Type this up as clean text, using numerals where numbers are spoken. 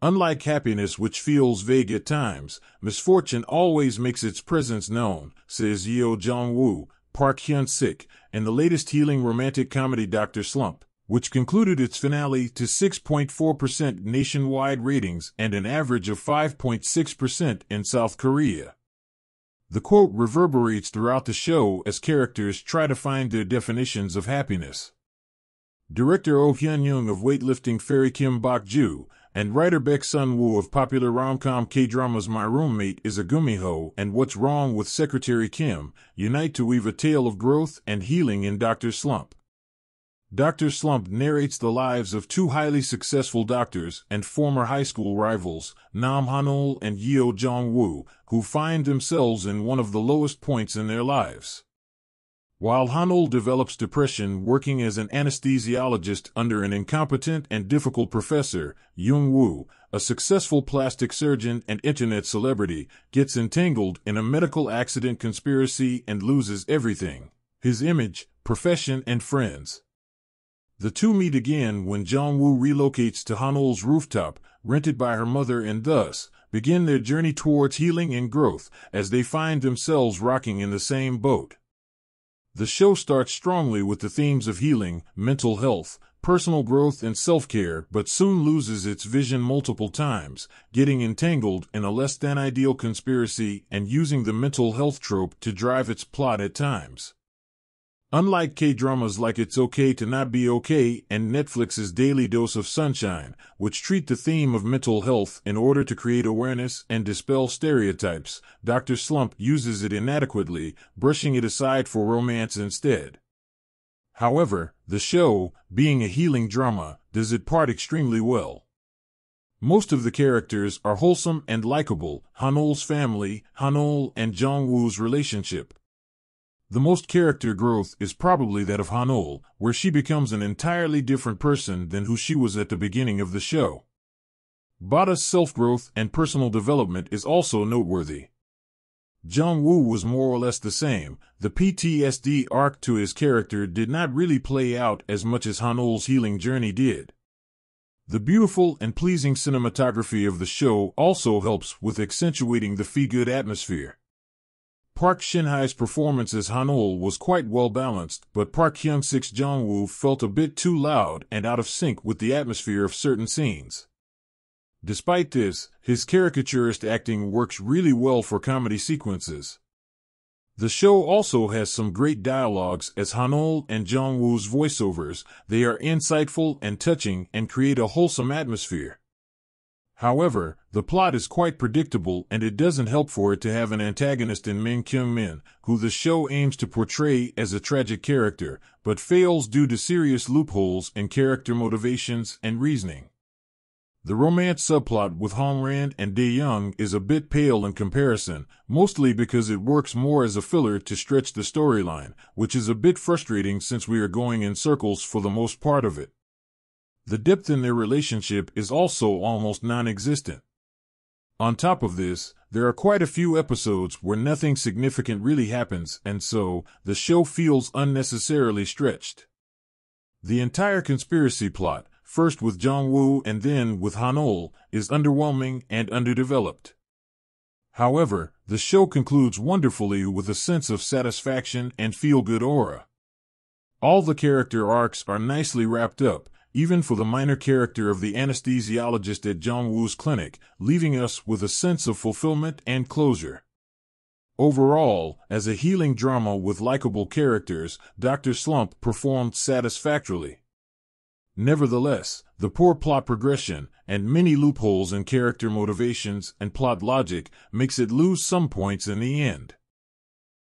Unlike happiness, which feels vague at times, misfortune always makes its presence known, says Yeo Jong-woo, Park Hyun-sik, in the latest healing romantic comedy Dr. Slump, which concluded its finale to 6.4% nationwide ratings and an average of 5.6% in South Korea. The quote reverberates throughout the show as characters try to find their definitions of happiness. Director Oh Hyun-young of weightlifting fairy Kim Bok-ju and writer Baek Sun-woo of popular rom-com K-dramas My Roommate is a Gumiho and What's Wrong with Secretary Kim unite to weave a tale of growth and healing in Dr. Slump. Dr. Slump narrates the lives of two highly successful doctors and former high school rivals, Nam Han-ol and Yeo Jong-woo, who find themselves in one of the lowest points in their lives. While Han-ol develops depression working as an anesthesiologist under an incompetent and difficult professor, Young-woo, a successful plastic surgeon and internet celebrity, gets entangled in a medical accident conspiracy and loses everything: his image, profession, and friends. The two meet again when Jong-woo relocates to Han-ol's rooftop, rented by her mother, and thus begin their journey towards healing and growth as they find themselves rocking in the same boat. The show starts strongly with the themes of healing, mental health, personal growth, and self-care, but soon loses its vision multiple times, getting entangled in a less-than-ideal conspiracy and using the mental health trope to drive its plot at times. Unlike K-dramas like It's Okay to Not Be Okay and Netflix's Daily Dose of Sunshine, which treat the theme of mental health in order to create awareness and dispel stereotypes, Dr. Slump uses it inadequately, brushing it aside for romance instead. However, the show, being a healing drama, does its part extremely well. Most of the characters are wholesome and likable: Han-ol's family, Han-ol and Jong-woo's relationship. The most character growth is probably that of Han-ol, where she becomes an entirely different person than who she was at the beginning of the show. Bada's self-growth and personal development is also noteworthy. Jong-woo was more or less the same. The PTSD arc to his character did not really play out as much as Han-ol's healing journey did. The beautiful and pleasing cinematography of the show also helps with accentuating the feel-good atmosphere. Park Shin-hye's performance as Han-ol was quite well balanced, but Park Hyun-sik's Jong-woo felt a bit too loud and out of sync with the atmosphere of certain scenes. Despite this, his caricaturist acting works really well for comedy sequences. The show also has some great dialogues as Han-ol and Jong-woo's voiceovers. They are insightful and touching and create a wholesome atmosphere. However, the plot is quite predictable, and it doesn't help for it to have an antagonist in Min Kyung-min, who the show aims to portray as a tragic character, but fails due to serious loopholes in character motivations and reasoning. The romance subplot with Hong Rand and Dae Young is a bit pale in comparison, mostly because it works more as a filler to stretch the storyline, which is a bit frustrating since we are going in circles for the most part of it. The depth in their relationship is also almost non-existent. On top of this, there are quite a few episodes where nothing significant really happens, and so, the show feels unnecessarily stretched. The entire conspiracy plot, first with Jong-woo and then with Han-ol, is underwhelming and underdeveloped. However, the show concludes wonderfully with a sense of satisfaction and feel-good aura. All the character arcs are nicely wrapped up, even for the minor character of the anesthesiologist at Jong-woo's clinic, leaving us with a sense of fulfillment and closure. Overall, as a healing drama with likable characters, Dr. Slump performed satisfactorily. Nevertheless, the poor plot progression and many loopholes in character motivations and plot logic makes it lose some points in the end.